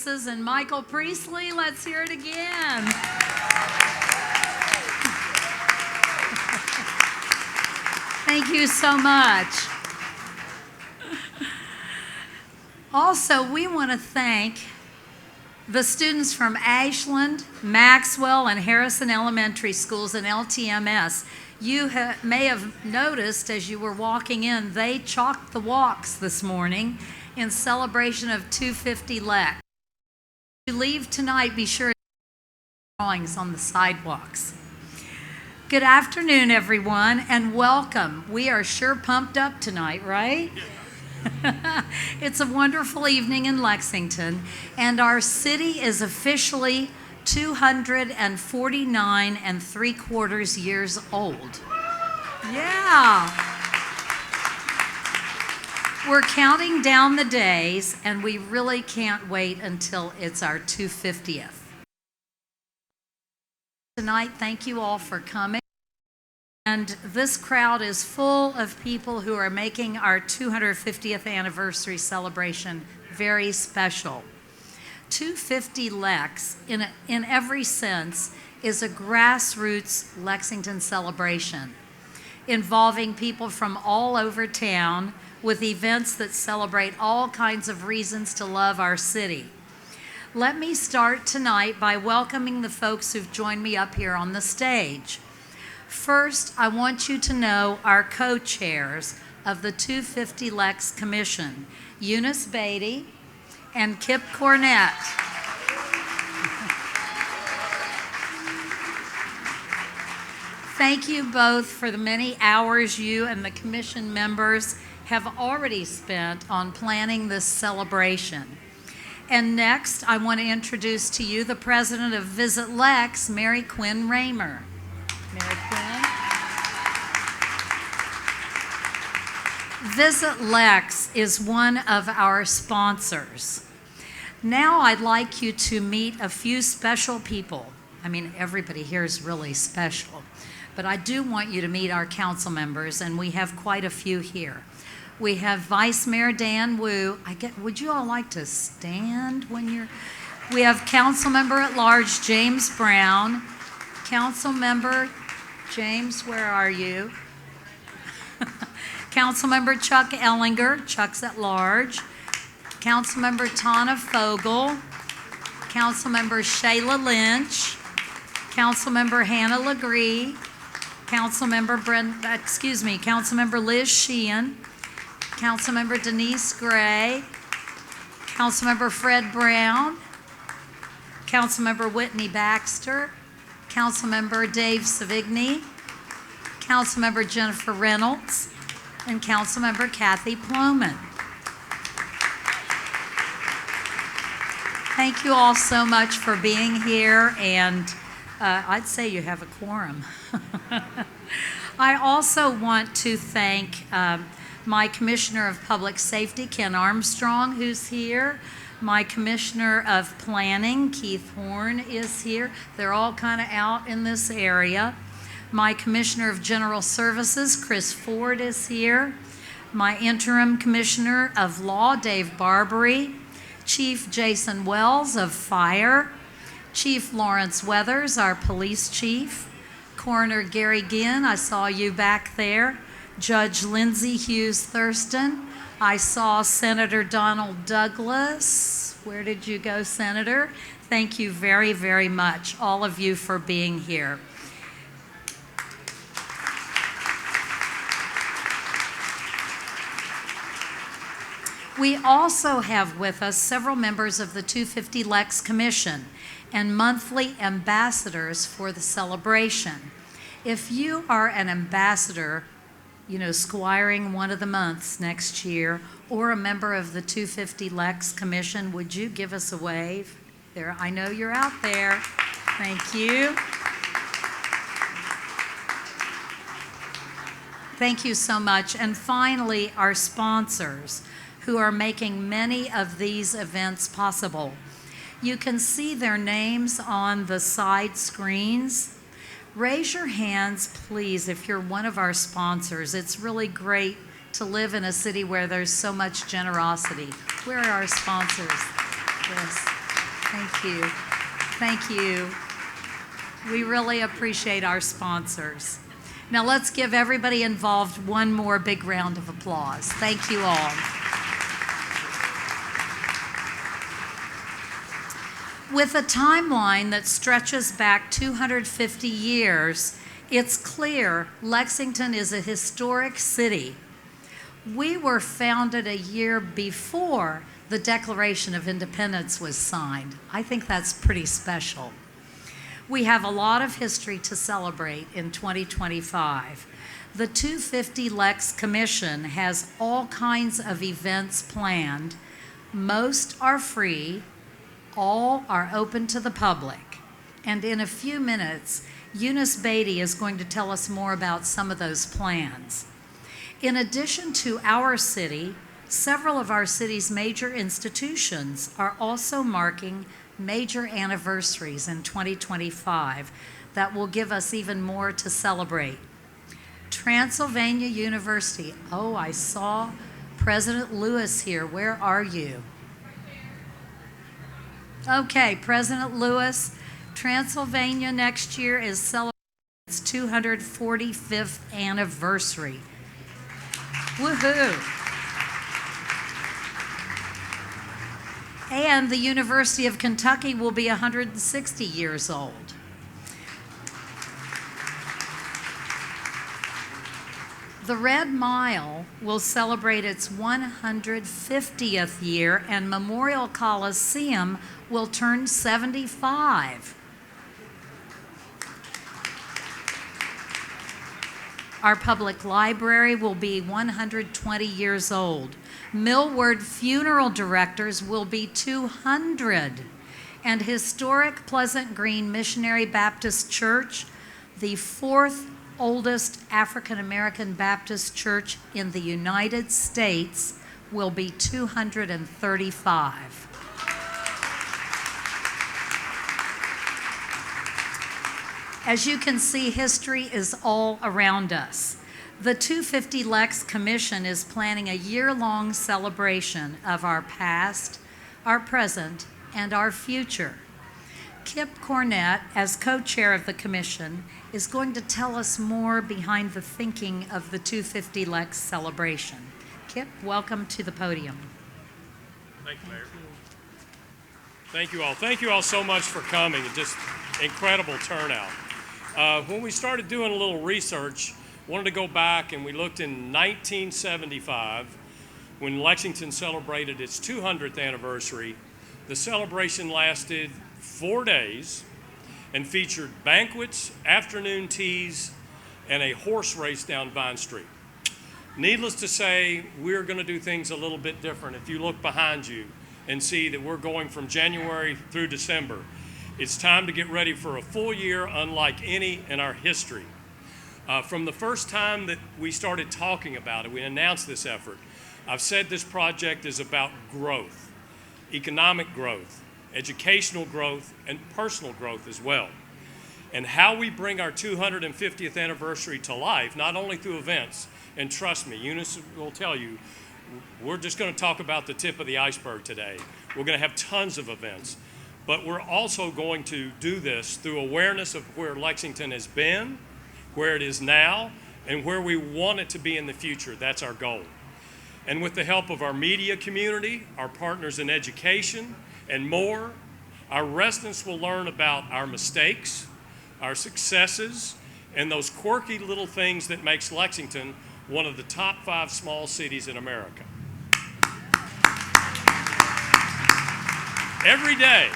voices, and Michael Priestley. Let's hear it again. Thank you so much. Also, we want to thank the students from Ashland, Maxwell, and Harrison Elementary Schools and LTMS. You may have noticed as you were walking in, they chalked the walks this morning in celebration of 250 Lex. When you leave tonight, be sure to drawings on the sidewalks. Good afternoon, everyone, and welcome. We are sure pumped up tonight, right? It's a wonderful evening in Lexington, and our city is officially 249 3/4 years old. Yeah. We're counting down the days, and we really can't wait until it's our 250th. Tonight, thank you all for coming. And this crowd is full of people who are making our 250th anniversary celebration very special. 250 Lex, in every sense, is a grassroots Lexington celebration involving people from all over town with events that celebrate all kinds of reasons to love our city. Let me start tonight by welcoming the folks who've joined me up here on the stage. First, I want you to know our co-chairs of the 250 Lex Commission, Eunice Beatty and Kip Cornett. Thank you both for the many hours you and the commission members have already spent on planning this celebration. And next, I want to introduce to you the president of Visit Lex, Mary Quinn Raymer. Mary Quinn. Visit Lex is one of our sponsors. Now I'd like you to meet a few special people. I mean, everybody here is really special, but I do want you to meet our council members, and we have quite a few here. We have Vice Mayor Dan Wu. Would you all like to stand when you're? We have Council Member at Large James Brown. Council Member James, where are you? Councilmember Chuck Ellinger, Chuck's at large. Councilmember Tana Fogel. Councilmember Shayla Lynch. Councilmember Hannah Legree. Councilmember Liz Sheehan. Councilmember Denise Gray. Councilmember Fred Brown. Councilmember Whitney Baxter. Councilmember Dave Savigny, Councilmember Jennifer Reynolds, and Councilmember Kathy Ploman. Thank you all so much for being here, and I'd say you have a quorum. I also want to thank my Commissioner of Public Safety, Ken Armstrong, who's here. My Commissioner of Planning, Keith Horn, is here. They're all kind of out in this area. My Commissioner of General Services, Chris Ford, is here. My Interim Commissioner of Law, Dave Barbary. Chief Jason Wells of Fire. Chief Lawrence Weathers, our Police Chief. Coroner Gary Ginn, I saw you back there. Judge Lindsay Hughes Thurston. I saw Senator Donald Douglas. Where did you go, Senator? Thank you very, very much, all of you, for being here. We also have with us several members of the 250 Lex Commission and monthly ambassadors for the celebration. If you are an ambassador, squiring one of the months next year, or a member of the 250 Lex Commission, would you give us a wave? There, I know you're out there. Thank you. Thank you so much. And finally, our sponsors, who are making many of these events possible. You can see their names on the side screens. Raise your hands, please, if you're one of our sponsors. It's really great to live in a city where there's so much generosity. Where are our sponsors? Yes. Thank you. Thank you. We really appreciate our sponsors. Now let's give everybody involved one more big round of applause. Thank you all. With a timeline that stretches back 250 years, it's clear Lexington is a historic city. We were founded a year before the Declaration of Independence was signed. I think that's pretty special. We have a lot of history to celebrate in 2025. The 250 Lex Commission has all kinds of events planned. Most are free, all are open to the public. And in a few minutes, Eunice Beatty is going to tell us more about some of those plans. In addition to our city, several of our city's major institutions are also marking major anniversaries in 2025 that will give us even more to celebrate. Transylvania University. Oh, I saw President Lewis here. Where are you? Okay, President Lewis, Transylvania next year is celebrating its 245th anniversary. Woohoo! And the University of Kentucky will be 160 years old. The Red Mile will celebrate its 150th year, and Memorial Coliseum will turn 75. Our public library will be 120 years old. Millward Funeral Directors will be 200. And historic Pleasant Green Missionary Baptist Church, the fourth oldest African American Baptist church in the United States, will be 235. As you can see, history is all around us. The 250 Lex Commission is planning a year-long celebration of our past, our present, and our future. Kip Cornett, as co-chair of the commission, is going to tell us more behind the thinking of the 250 Lex celebration. Kip, welcome to the podium. Thank you, Mayor. Thank you all. Thank you all so much for coming. Just incredible turnout. When we started doing a little research, wanted to go back and we looked in 1975 when Lexington celebrated its 200th anniversary. The celebration lasted 4 days and featured banquets, afternoon teas, and a horse race down Vine Street. Needless to say, we're going to do things a little bit different. If you look behind you and see that we're going from January through December, it's time to get ready for a full year unlike any in our history. From the first time that we started talking about it, we announced this effort, I've said this project is about growth, economic growth, educational growth, and personal growth as well. And how we bring our 250th anniversary to life, not only through events, and trust me, Eunice will tell you, we're just going to talk about the tip of the iceberg today. We're going to have tons of events. But we're also going to do this through awareness of where Lexington has been, where it is now, and where we want it to be in the future. That's our goal. And with the help of our media community, our partners in education, and more, our residents will learn about our mistakes, our successes, and those quirky little things that makes Lexington one of the top 5 small cities in America. Every day,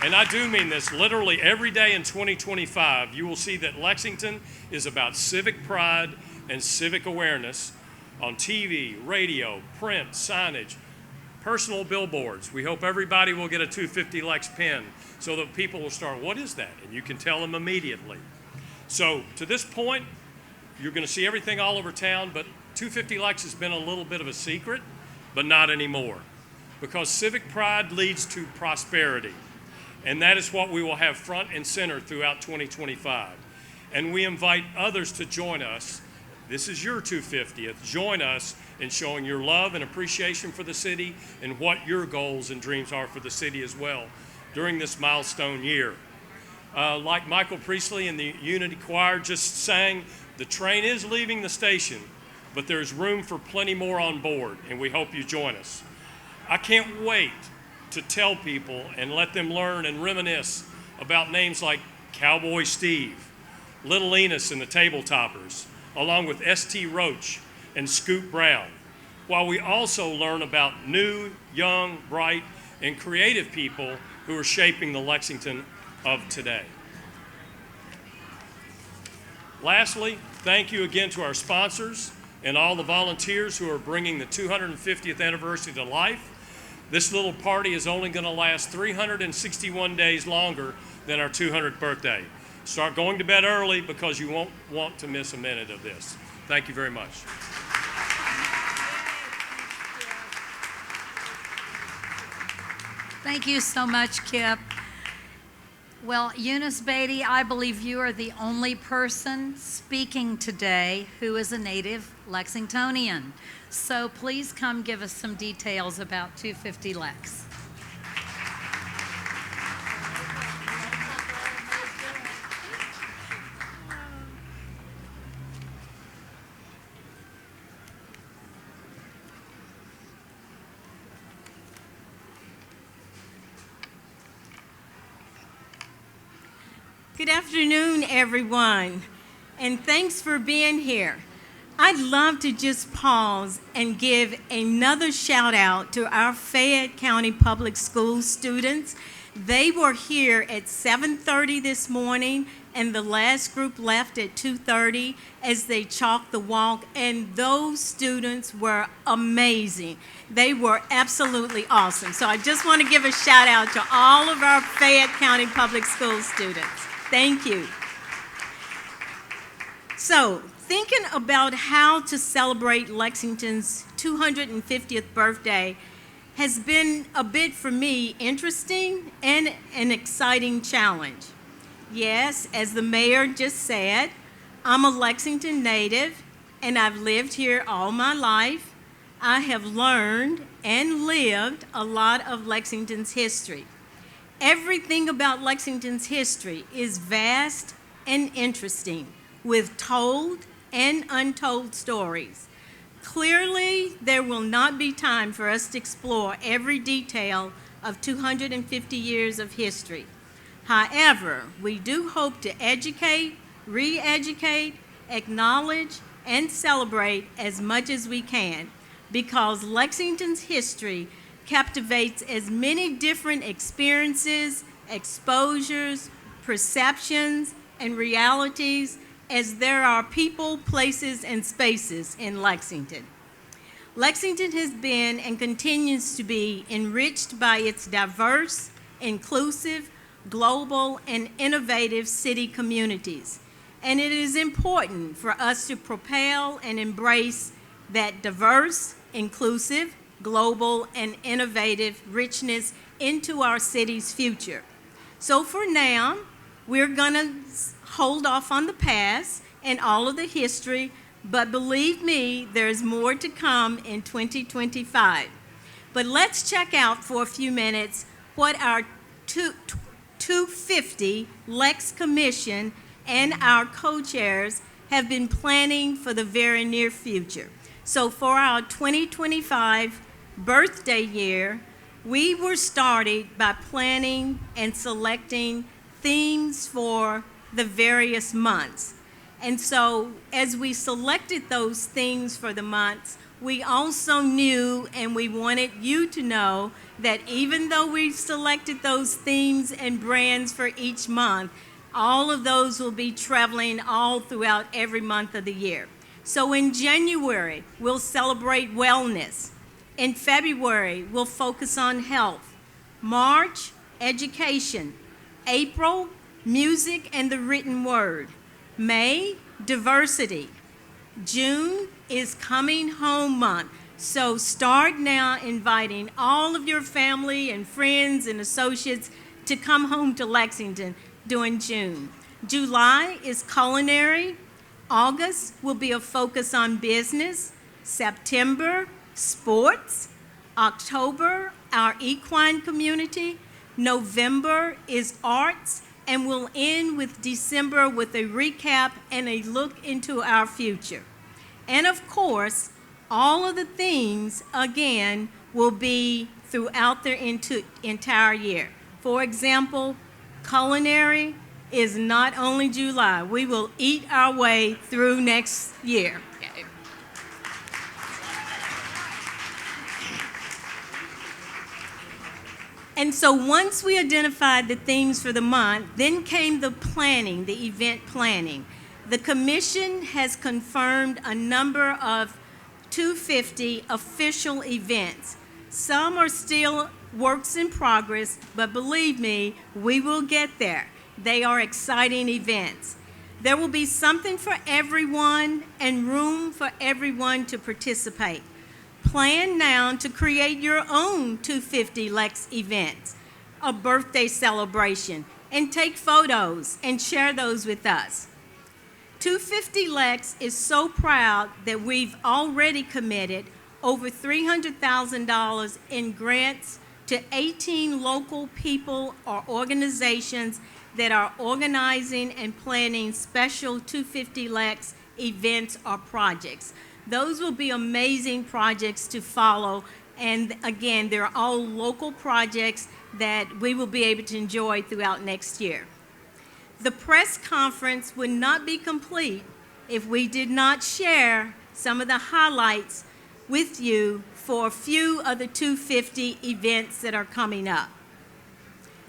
and I do mean this, literally every day in 2025, you will see that Lexington is about civic pride and civic awareness on TV, radio, print, signage, personal billboards. We hope everybody will get a 250 Lex pin so that people will start, what is that? And you can tell them immediately. So to this point, you're going to see everything all over town, but 250 Lex has been a little bit of a secret, but not anymore. Because civic pride leads to prosperity. And that is what we will have front and center throughout 2025. And we invite others to join us. This is your 250th. Join us in showing your love and appreciation for the city and what your goals and dreams are for the city as well. during this milestone year. Like Michael Priestley and the Unity Choir just sang, the train is leaving the station, but there's room for plenty more on board, and we hope you join us. I can't wait to tell people and let them learn and reminisce about names like Cowboy Steve, Little Enos and the Table Toppers, along with S.T. Roach and Scoot Brown, while we also learn about new, young, bright, and creative people who are shaping the Lexington of today. Lastly, thank you again to our sponsors and all the volunteers who are bringing the 250th anniversary to life. This little party is only going to last 361 days longer than our 200th birthday. Start going to bed early because you won't want to miss a minute of this. Thank you very much. Thank you so much, Kip. Well, Eunice Beatty, I believe you are the only person speaking today who is a native Lexingtonian. So please come give us some details about 250 Lex. Good afternoon, everyone, and thanks for being here. I'd love to just pause and give another shout out to our Fayette County Public Schools students. They were here at 7:30 this morning, and the last group left at 2:30 as they chalked the walk, and those students were amazing. They were absolutely awesome. So I just want to give a shout out to all of our Fayette County Public Schools students. Thank you. So, thinking about how to celebrate Lexington's 250th birthday has been a bit, for me, interesting and an exciting challenge. Yes, as the mayor just said, I'm a Lexington native, and I've lived here all my life. I have learned and lived a lot of Lexington's history. Everything about Lexington's history is vast and interesting, with told and untold stories. Clearly, there will not be time for us to explore every detail of 250 years of history. However, we do hope to educate, re-educate, acknowledge, and celebrate as much as we can, because Lexington's history captivates as many different experiences, exposures, perceptions, and realities as there are people, places, and spaces in Lexington. Lexington has been and continues to be enriched by its diverse, inclusive, global, and innovative city communities. And it is important for us to propel and embrace that diverse, inclusive, global, and innovative richness into our city's future. So for now, we're going to hold off on the past and all of the history, but believe me, there's more to come in 2025. But let's check out for a few minutes what our 250 Lex Commission and our co-chairs have been planning for the very near future. So for our 2025 birthday year, we were started by planning and selecting themes for the various months. And so as we selected those themes for the months, we also knew and we wanted you to know that even though we selected those themes and brands for each month, all of those will be traveling all throughout every month of the year. So in January, we'll celebrate wellness. In February, we'll focus on health. March, education. April, music and the written word. May, diversity. June is coming home month. So start now inviting all of your family and friends and associates to come home to Lexington during June. July is culinary. August will be a focus on business. September, sports. October, our equine community. November is arts, and we'll end with December with a recap and a look into our future. And of course, all of the themes, again, will be throughout the entire year. For example, culinary is not only July. We will eat our way through next year. And so once we identified the themes for the month, then came the planning, the event planning. The commission has confirmed a number of 250 official events. Some are still works in progress, but believe me, we will get there. They are exciting events. There will be something for everyone and room for everyone to participate. Plan now to create your own 250 Lex event, a birthday celebration, and take photos and share those with us. 250 Lex is so proud that we've already committed over $300,000 in grants to 18 local people or organizations that are organizing and planning special 250 Lex events or projects. Those will be amazing projects to follow, and again, they're all local projects that we will be able to enjoy throughout next year. The press conference would not be complete if we did not share some of the highlights with you for a few of the 250 events that are coming up.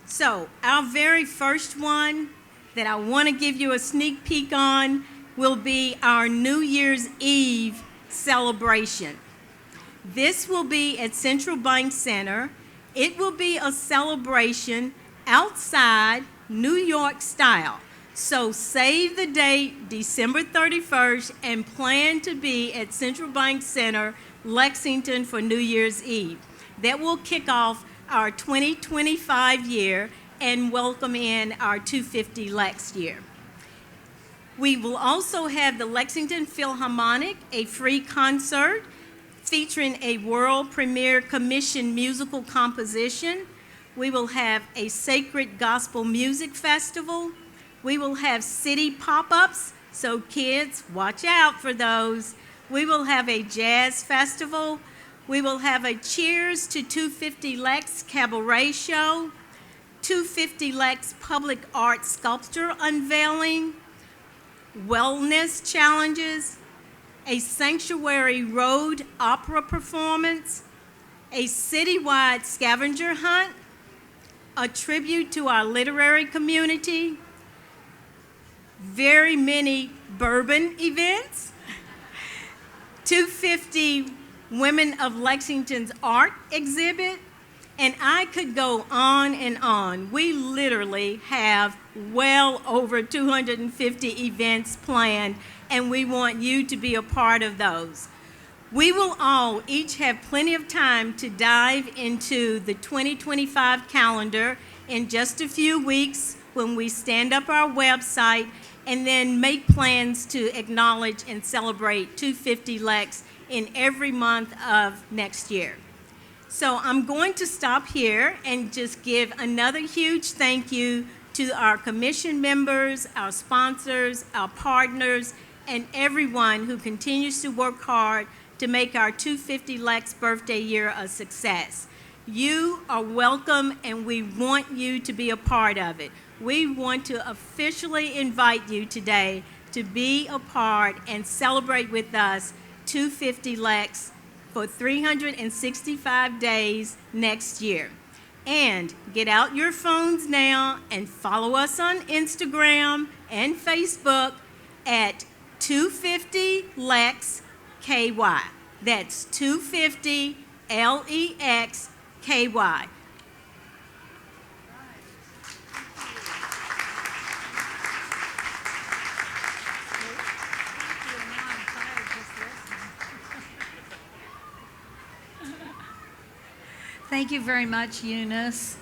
So, our very first one that I want to give you a sneak peek on will be our New Year's Eve celebration. This will be at Central Bank Center. It will be a celebration outside New York style. So save the date, December 31st, and plan to be at Central Bank Center, Lexington for New Year's Eve. That will kick off our 2025 year and welcome in our 250 Lex year. We will also have the Lexington Philharmonic, a free concert featuring a world premiere commissioned musical composition. We will have a sacred gospel music festival. We will have city pop-ups, so kids, watch out for those. We will have a jazz festival. We will have a Cheers to 250 Lex cabaret show, 250 Lex public art sculpture unveiling, wellness challenges, a sanctuary road opera performance, a citywide scavenger hunt, a tribute to our literary community, very many bourbon events, 250 Women of Lexington's art exhibit, and I could go on and on. We literally have well over 250 events planned, and we want you to be a part of those. We will all each have plenty of time to dive into the 2025 calendar in just a few weeks when we stand up our website and then make plans to acknowledge and celebrate 250 Lex in every month of next year. So I'm going to stop here and just give another huge thank you to our commission members, our sponsors, our partners, and everyone who continues to work hard to make our 250 Lex birthday year a success. You are welcome, and we want you to be a part of it. We want to officially invite you today to be a part and celebrate with us 250 Lex for 365 days next year. And get out your phones now and follow us on Instagram and Facebook at 250 Lex KY. That's 250 LEX KY. Thank you very much, Eunice.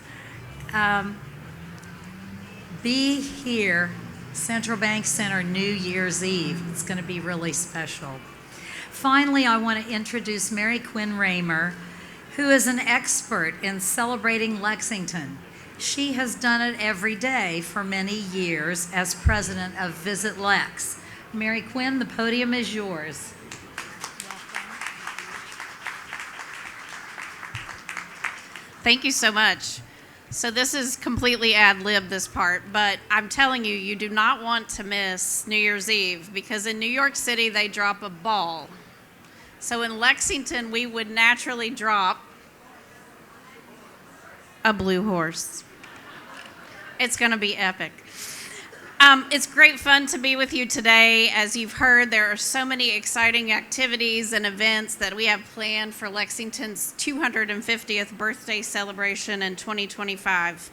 Be here, Central Bank Center, New Year's Eve. It's going to be really special. Finally, I want to introduce Mary Quinn Raymer, who is an expert in celebrating Lexington. She has done it every day for many years as president of Visit Lex. Mary Quinn, the podium is yours. Thank you so much. So this is completely ad lib, this part, but I'm telling you, you do not want to miss New Year's Eve, because in New York City, they drop a ball. So in Lexington, we would naturally drop a blue horse. It's going to be epic. It's great fun to be with you today. As you've heard, there are so many exciting activities and events that we have planned for Lexington's 250th birthday celebration in 2025.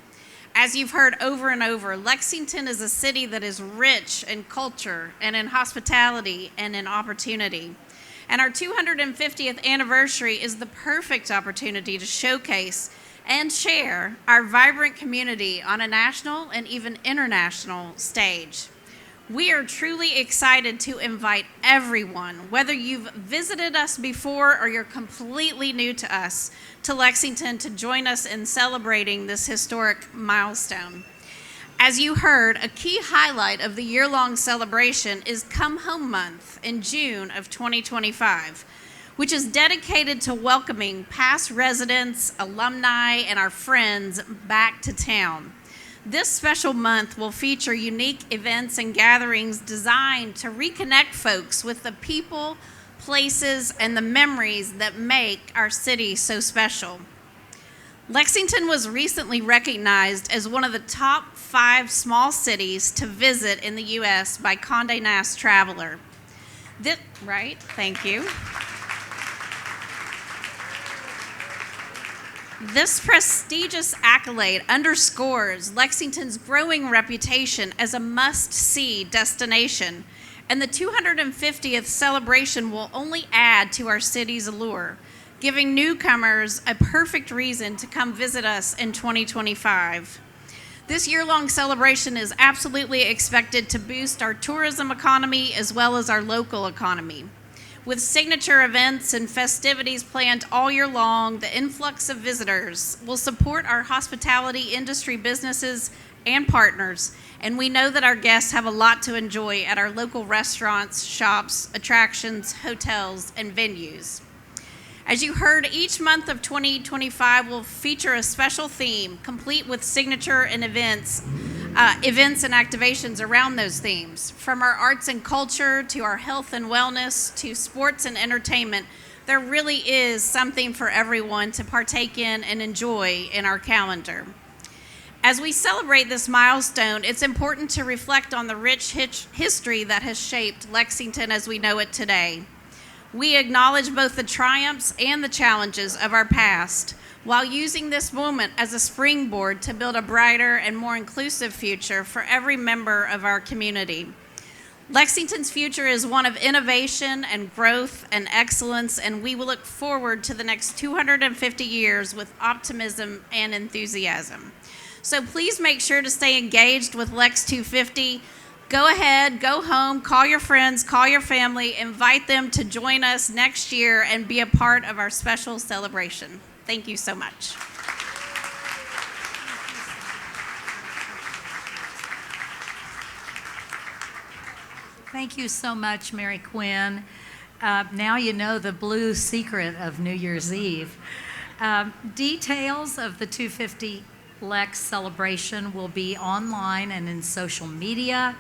As you've heard over and over, Lexington is a city that is rich in culture and in hospitality and in opportunity. And our 250th anniversary is the perfect opportunity to showcase and share our vibrant community on a national and even international stage. We are truly excited to invite everyone, whether you've visited us before or you're completely new to us, to Lexington to join us in celebrating this historic milestone. As you heard, a key highlight of the year-long celebration is Come Home Month in June of 2025, which is dedicated to welcoming past residents, alumni, and our friends back to town. This special month will feature unique events and gatherings designed to reconnect folks with the people, places, and the memories that make our city so special. Lexington was recently recognized as one of the top 5 small cities to visit in the U.S. by Condé Nast Traveler. Right? Thank you. This prestigious accolade underscores Lexington's growing reputation as a must-see destination, and the 250th celebration will only add to our city's allure, giving newcomers a perfect reason to come visit us in 2025. This year-long celebration is absolutely expected to boost our tourism economy as well as our local economy. With signature events and festivities planned all year long, the influx of visitors will support our hospitality industry businesses and partners, and we know that our guests have a lot to enjoy at our local restaurants, shops, attractions, hotels, and venues. As you heard, each month of 2025 will feature a special theme, complete with signature and events and activations around those themes. From our arts and culture to our health and wellness to sports and entertainment, there really is something for everyone to partake in and enjoy in our calendar. As we celebrate this milestone, it's important to reflect on the rich history that has shaped Lexington as we know it today. We acknowledge both the triumphs and the challenges of our past, while using this moment as a springboard to build a brighter and more inclusive future for every member of our community. Lexington's future is one of innovation and growth and excellence, and we will look forward to the next 250 years with optimism and enthusiasm. So please make sure to stay engaged with Lex 250. Go ahead, go home, call your friends, call your family, invite them to join us next year and be a part of our special celebration. Thank you so much. Thank you so much, Mary Quinn. Now you know the blue secret of New Year's Eve. Details of the 250 Lex celebration will be online and in social media.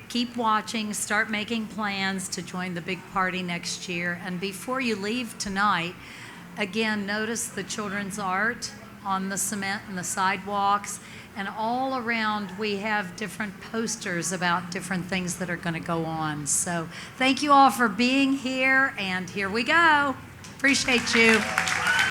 Keep watching, start making plans to join the big party next year. And before you leave tonight, again, notice the children's art on the cement and the sidewalks. And all around, we have different posters about different things that are going to go on. So thank you all for being here, and here we go. Appreciate you.